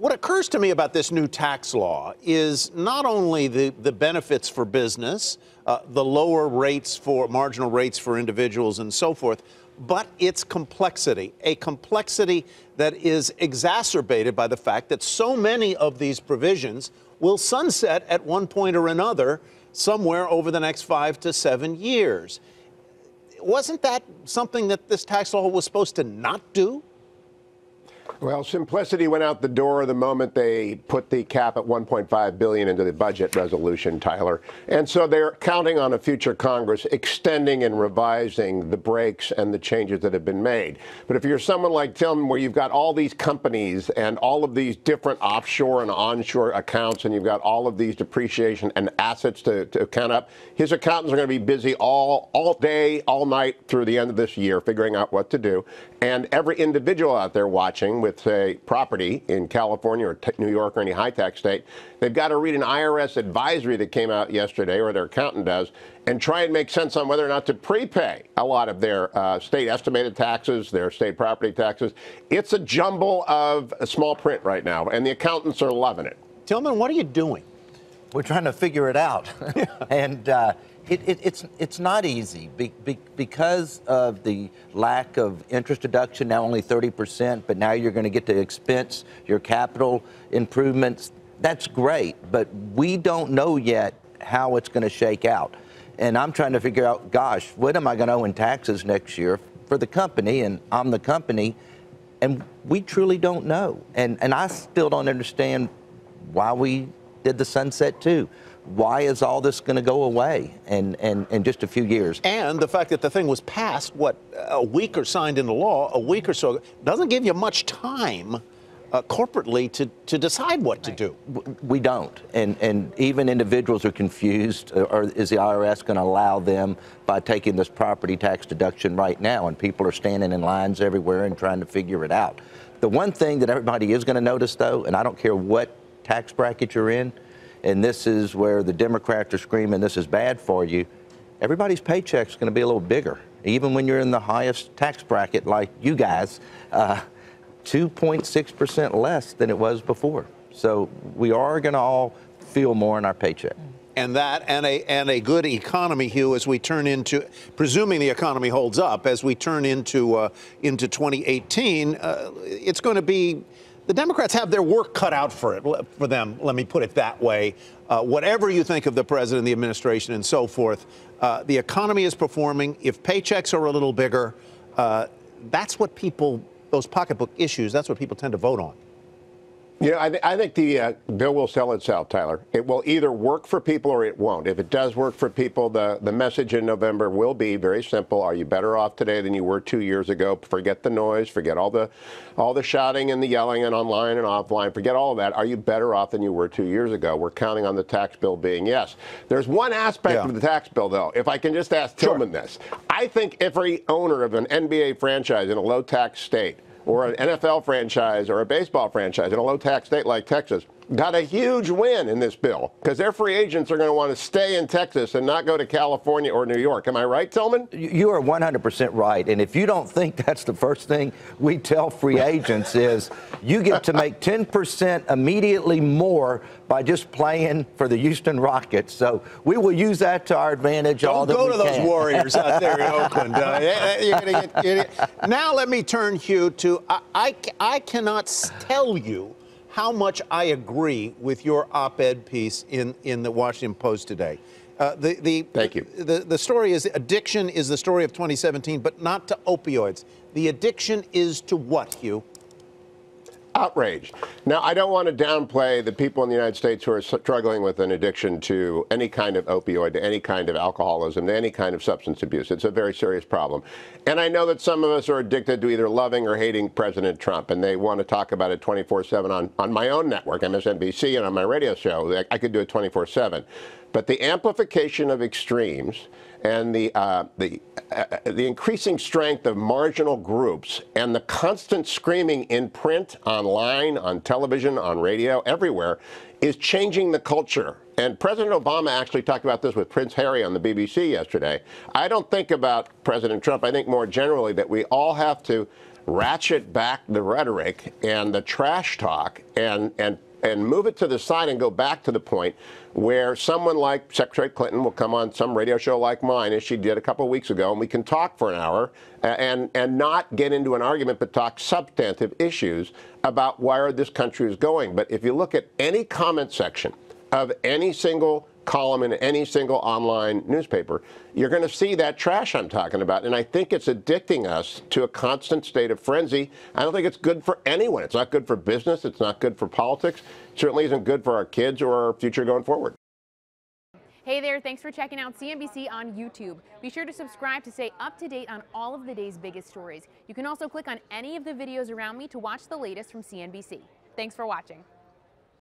What occurs to me about this new tax law is not only the benefits for business, the lower rates for marginal rates for individuals and so forth, but its complexity, a complexity that is exacerbated by the fact that so many of these provisions will sunset at one point or another somewhere over the next 5 to 7 years. Wasn't that something that this tax law was supposed to not do? Well, simplicity went out the door the moment they put the cap at $1.5 billion into the budget resolution, Tyler. And so they're counting on a future Congress extending and revising the breaks and the changes that have been made. But if you're someone like Tilman, where you've got all these companies and all of these different offshore and onshore accounts, and you've got all of these depreciation and assets to count up, his accountants are going to be busy all day, all night through the end of this year figuring out what to do. And every individual out there watching with, say, property in California or New York or any high-tax state, they've got to read an IRS advisory that came out yesterday, or their accountant does, and try and make sense on whether or not to prepay a lot of their state estimated taxes, their state property taxes. It's a jumble of small print right now, and the accountants are loving it. Tilman, what are you doing? We're trying to figure it out. And it's not easy because of the lack of interest deduction, now only 30%, but now you're going to get to expense your capital improvements. That's great, but we don't know yet how it's going to shake out. And I'm trying to figure out, gosh, what am I going to owe in taxes next year for the company? And I'm the company, and we truly don't know. And I still don't understand why we did the sunset too. Why is all this going to go away in just a few years? And the fact that the thing was passed, what, a week or signed into law, a week or so, doesn't give you much time corporately to decide what to do. We don't. And even individuals are confused. Or is the IRS going to allow them by taking this property tax deduction right now? And people are standing in lines everywhere and trying to figure it out. The one thing that everybody is going to notice, though, and I don't care what tax bracket you're in, and this is where the Democrats are screaming this is bad for you, everybody's paycheck's going to be a little bigger. Even when you're in the highest tax bracket like you guys, 2.6% less than it was before. So we are going to all feel more in our paycheck. And that and a good economy, Hugh, as we turn into, presuming the economy holds up, as we turn into 2018, it's going to be, the Democrats have their work cut out for them, let me put it that way. Whatever you think of the president, the administration, and so forth, the economy is performing. If paychecks are a little bigger, that's what people, those pocketbook issues, that's what people tend to vote on. Yeah, I think the bill will sell itself, Tyler. It will either work for people or it won't. If it does work for people, the message in November will be very simple. Are you better off today than you were 2 years ago? Forget the noise. Forget all the shouting and the yelling and online and offline. Forget all of that. Are you better off than you were 2 years ago? We're counting on the tax bill being yes. There's one aspect of the tax bill, though, if I can just ask Tilman this. I think every owner of an NBA franchise in a low-tax state, or an NFL franchise or a baseball franchise in a low-tax state like Texas, got a huge win in this bill because their free agents are going to want to stay in Texas and not go to California or New York. Am I right, Tilman? You are 100% right. And if you don't think that's the first thing we tell free agents is you get to make 10% immediately more by just playing for the Houston Rockets. So we will use that to our advantage all that we can. Don't go to those Warriors out there in Oakland. Now let me turn, Hugh, to I cannot tell you how much I agree with your op-ed piece in the Washington Post today. Thank you. The story is addiction is the story of 2017, but not to opioids. The addiction is to what, Hugh? Outraged. Now, I don't want to downplay the people in the United States who are struggling with an addiction to any kind of opioid, to any kind of alcoholism, to any kind of substance abuse. It's a very serious problem. And I know that some of us are addicted to either loving or hating President Trump, and they want to talk about it 24/7 on my own network, MSNBC, and on my radio show. I could do it 24/7. But the amplification of extremes and the increasing strength of marginal groups and the constant screaming in print, online, on television, on radio, everywhere, is changing the culture. And President Obama actually talked about this with Prince Harry on the BBC yesterday. I don't think about President Trump. I think more generally that we all have to ratchet back the rhetoric and the trash talk and move it to the side and go back to the point where someone like Secretary Clinton will come on some radio show like mine, as she did a couple of weeks ago, and we can talk for an hour and not get into an argument, but talk substantive issues about where this country is going. But if you look at any comment section of any single column in any single online newspaper, you're going to see that trash I'm talking about. And I think it's addicting us to a constant state of frenzy. I don't think it's good for anyone. It's not good for business. It's not good for politics. It certainly isn't good for our kids or our future going forward. Hey there, thanks for checking out CNBC on YouTube. Be sure to subscribe to stay up to date on all of the day's biggest stories. You can also click on any of the videos around me to watch the latest from CNBC. Thanks for watching.